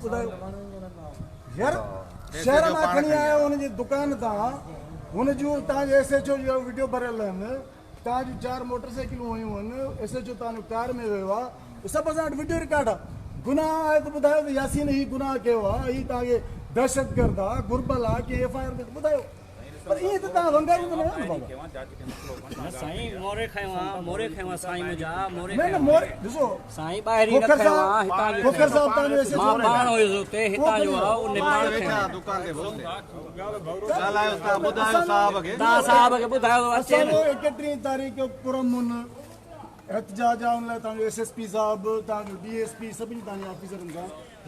ॿुधायो यार शहर मां खणी आयो हुनजी दुकान तां हुन जूं तव्हांजे SHO जो वीडियो भरियल आहिनि तव्हांजूं 4 मोटरसाइकिलूं हुयूं आहिनि SHO तव्हांजो कार में वियो आहे सभु असां वटि वीडियो रिकॉर्ड आहे गुनाह आहे त ॿुधायो त यासीन ही गुनाह कयो आहे ही तव्हांखे दहशतगर्द आहे घुरबल आहे की FIR में ॿुधायो पर ईअं त तव्हां वंगारू त न आहियो न बाबा साईं मोरे खयो आहे साईं मुंहिंजा मोरे न मोरे ॾिसो साईं ॿाहिरि ई रखियो आहे हितां जो खोखर साहब तव्हांजो SHO मां पाण हुयुसि हुते हितां जो आहे उन पाण खयो दुकान ते ॻाल्हायो तव्हां ॿुधायो साहब खे तव्हां साहब खे ॿुधायो अचे न 31 तारीख़ जो पुरमुन एहतजाज आहे हुन लाइ तव्हांजो SSP साहब तव्हांजो DSP सभिनी तव्हांजे ऑफिसरनि सां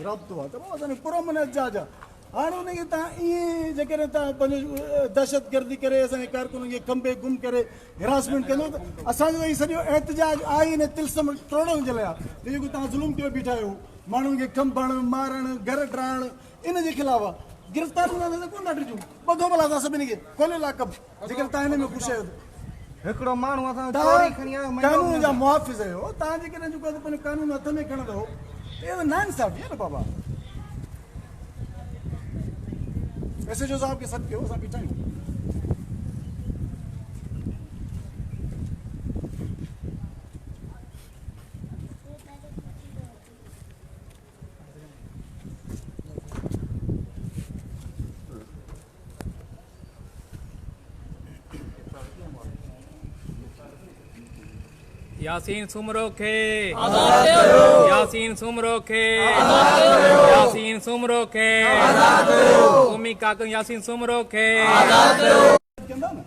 राब्तो आहे त पोइ असांजो पुरमुन एहतजाज आहे हाणे हुनखे तव्हां ईअं जेकॾहिं तव्हां पंहिंजो दहशतगर्दी करे असांजे कारकुननि खे खंभे गुम करे हिरासमेंट कंदो त असांजो हीउ सॼो एहतजाज आहे हिन तिलसम करोड़नि जे लाइ आहे जेको तव्हां ज़ुल्म कयो बीठा आहियो माण्हुनि खे खंभणु मारणु घर ठाहिणु इन जे ख़िलाफ़ आहे गिरफ़्तार कोन था ॾिजूं ॿधो भला असां सभिनी खे खोलियो लाकब जेकर तव्हां हिन में ख़ुशि आहियो हिकिड़ो माण्हू असां चोरी खणी आयो कानून जा मुहाफ़िज़ आहियो तव्हां जेकॾहिं जेको पंहिंजो कानून हथ में खणंदो इहो त नाइंसाफ़ी आहे न बाबा SHO साहब के सद कयो असां बीठा आहियूं यासीन सुमरो खे आजाद करो यासीन सुमरो खे आजाद करो यासीन सुमरो खे आजाद करो क़ौमी कारकुन यासीन सुमरो खे आजाद करो कंदा न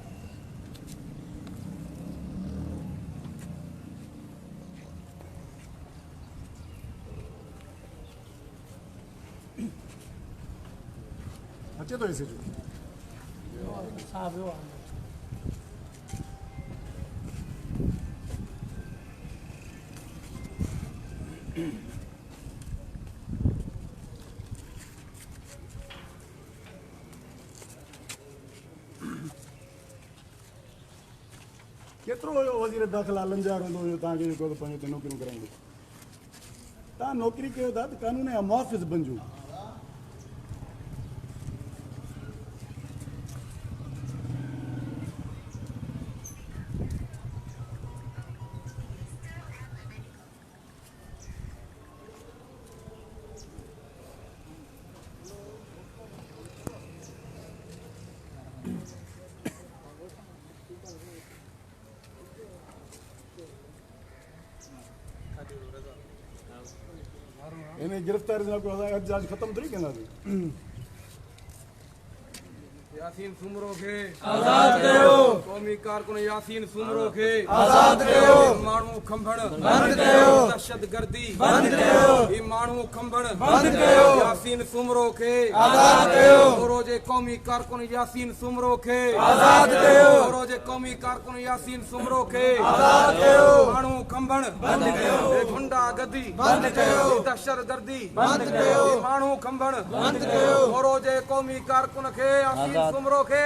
अचे तो SHO साहब यो केतिरो वज़ीर दाख़िला लंजार हूंदो हुयो तव्हांखे जेको पंहिंजे हिते नौकरियूं कराईंदो तव्हां नौकिरी कयो था त कानून जा मुहाफ़िज़ बणिजो इन गिरफ़्तारी सां कोई एहतजाज ख़त्म थोरी कंदासीं यासीन सुमरो खे आजाद कयो क़ौमी कारकुन यासीन सुमरो खे आजाद कयो माण्हू खंभण बंद कयो दहशतगर्दी बंद कयो ही माण्हू खंभण बंद कयो यासीन सुमरो खे आजाद कयो रोजे क़ौमी कारकुन यासीन सुमरो खे आजाद कयो रोजे क़ौमी कारकुन यासीन सुमरो खे आजाद कयो माण्हू खंभण बंद कयो गुंडा गर्दी बंद कयो दहशतगर्दी बंद कयो माण्हू खंभण बंद कयो रोजे क़ौमी कारकुन खे यासीन सुमरो खे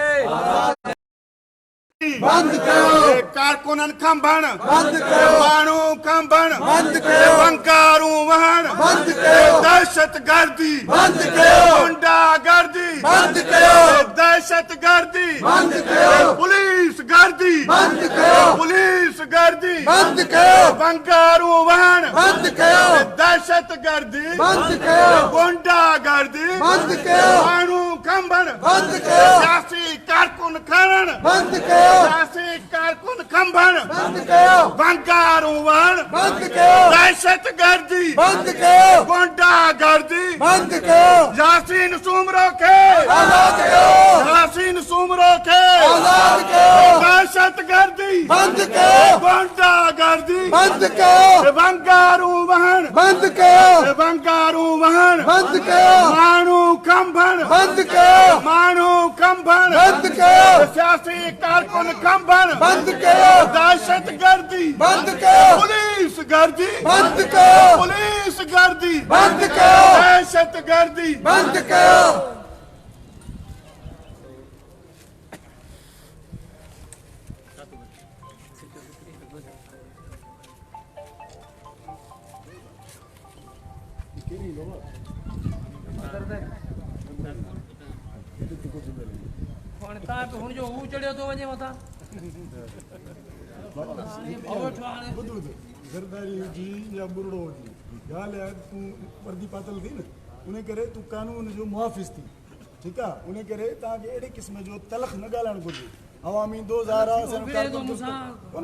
बंद कयो कारकुनन खंभण बंद कयो माण्हू खंभण बंद कयो वंकारू वहण बंद कयो दहशतगर्दी बंद कयो गुंडागर्दी बंद कयो दहशतगर्दी बंद कयो पुलिस गर्दी बंद कयो पुलिस गर्दी बंद कयो वंकारू वहण बंद कयो दहशतगर्दी बंद कयो गुंडागर्दी बंद कयो माण्हू खंभण बंद कयो सियासी कारकुन खणण बंद कयो सियासी कारकुन खंभण बंद कयो वंकारू वहण बंद कयो दहशतगर्दी बंद कयो गुंडागर्दी बंद कयो यासीन सुमरो खे आजाद कयो यासीन सुमरो खे आजाद कयो दहशतगर्दी बंद कयो गुंडागर्दी बंद कयो वंकारू वहण बंद कयो वंकारू वहण बंद कयो माण्हू खंभण बंद कयो माण्हू खंभण बंद कयो सियासी कारकुन खंभण बंद कयो दहशतगर्दी बंद कयो पुलिस गर्दी बंद कयो पुलिस गर्दी बंद कयो दहशतगर्दी बंद कयो ਹੁਣ ਤਾਂ ਹੁਣ ਜੋ ਹੂ ਚੜਿਓ तो वञे मथां ॿुध ज़रदारी जी या बुरड़ो जी ॻाल्हि आहे तूं वर्दी पातल थी न उन करे तूं कानून जो मुहाफ़िज़ थी ठीकु आहे उन करे तव्हांखे अहिड़े क़िस्म जो तलख़ न ॻाल्हाइणु घुरिजे अवामी दोज़ार आहे कोन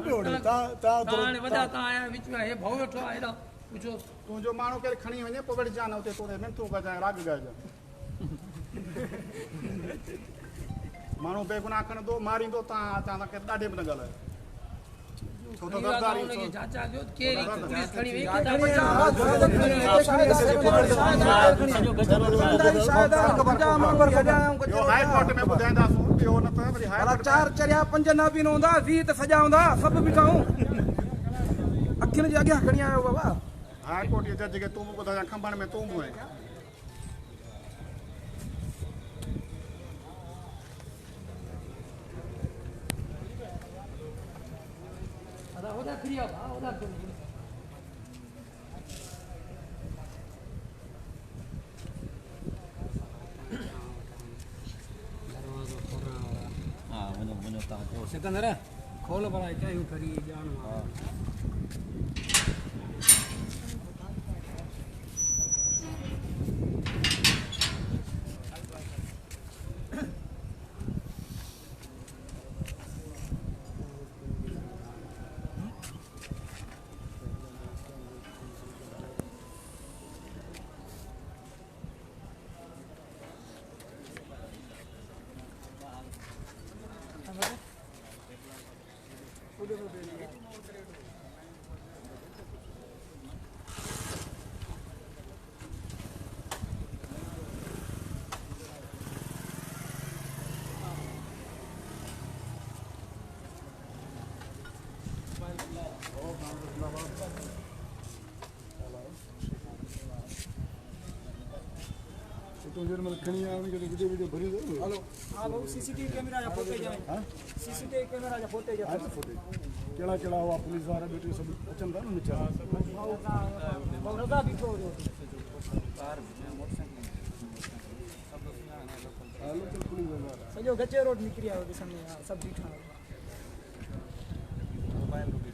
पियो वणे तव्हां वॾा तव्हां आया विच में हे भाउ वेठो आहे हेॾा पुछो तुंहिंजो माण्हू केरु खणी वञे पोइ वरी जान उते तोड़े मिंटू गजाए राग ॻाइजांइ माण्हू बेगुनाह खणंदो मारींदो तव्हां तव्हांखे ॾाढे बि न ॻाल्हायो छो त ज़रदारी हुनखे जांचा कयो केरु पुलिस खणी वई इहो हाई कोर्ट में ॿुधाईंदासूं ॿियो न त वरी हाई कोर्ट चार चरिया पंज नाबीन हूंदा 20 त सजा हूंदा सभु बीठा हूं अखियुनि जे अॻियां खणी आयो बाबा हाई कोर्ट जे जज खे तूं बि ॿुधाए खंभण में तूं बि आहीं ओदा खिरिया ओदा हाँ वञो वञो तव्हां सिकंदर खोल भला कयूं खरी ॼाण तो जर मतलब खणी आवे के वीडियो वीडियो भरी दो हेलो हेलो सीसीटीवी कैमरा जा फुटेज है सीसीटीवी कैमरा जा फुटेज है केड़ा केड़ा हुआ पुलिस वाला बेटे सब अचन था न नीचे रजा भी तो हेलो चल पुलिस वाला सजो गचे रोड निकरी आयो ॾिसण में सब बीठा मोबाइल